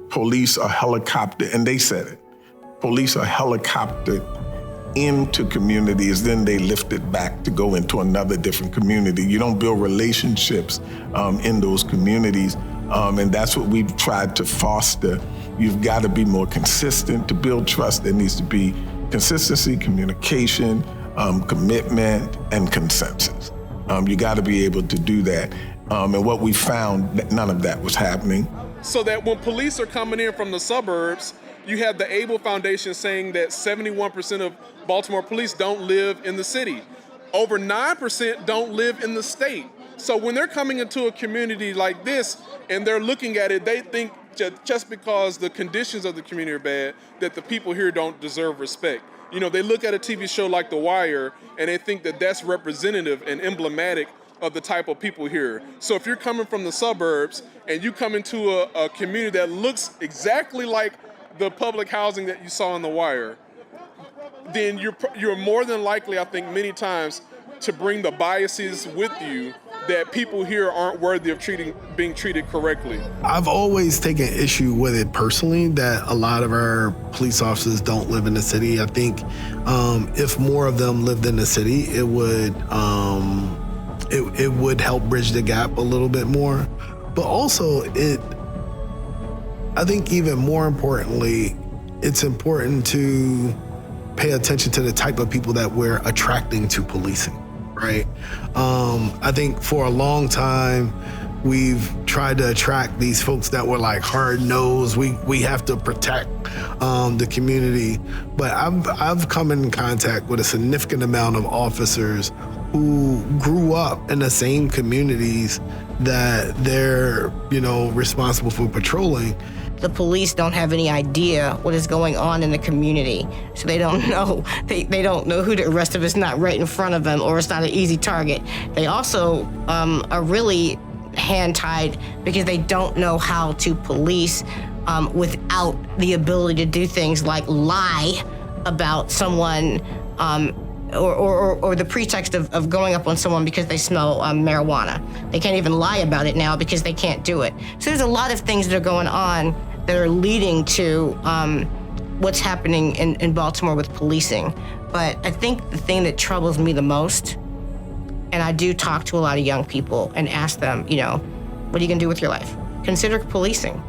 police are helicoptered, and they said it, police are helicoptered into communities, then they lift it back to go into another different community. You don't build relationships in those communities, and that's what we've tried to foster. You've got to be more consistent. To build trust, there needs to be consistency, communication, commitment, and consensus. You got to be able to do that. And what we found, that none of that was happening. So that when police are coming in from the suburbs, you have the ABLE Foundation saying that 71% of Baltimore police don't live in the city. Over 9% don't live in the state. So when they're coming into a community like this and they're looking at it, they think just because the conditions of the community are bad, that the people here don't deserve respect. You know, they look at a TV show like The Wire and they think that that's representative and emblematic of the type of people here. So if you're coming from the suburbs and you come into a community that looks exactly like the public housing that you saw on The Wire, then you're more than likely, I think, many times to bring the biases with you that people here aren't worthy of being treated correctly. I've always taken issue with it personally, that a lot of our police officers don't live in the city. I think if more of them lived in the city, it would help bridge the gap a little bit more. But also, I think even more importantly, it's important to pay attention to the type of people that we're attracting to policing, right? I think for a long time, we've tried to attract these folks that were like hard-nosed. We have to protect the community. But I've come in contact with a significant amount of officers who grew up in the same communities that they're, responsible for patrolling. The police don't have any idea what is going on in the community. So they don't know. They don't know who to arrest if it's not right in front of them or it's not an easy target. They also are really hand-tied because they don't know how to police without the ability to do things like lie about someone or the pretext of going up on someone because they smell marijuana. They can't even lie about it now because they can't do it. So there's a lot of things that are going on that are leading to what's happening in Baltimore with policing. But I think the thing that troubles me the most, and I do talk to a lot of young people and ask them, what are you gonna do with your life? Consider policing.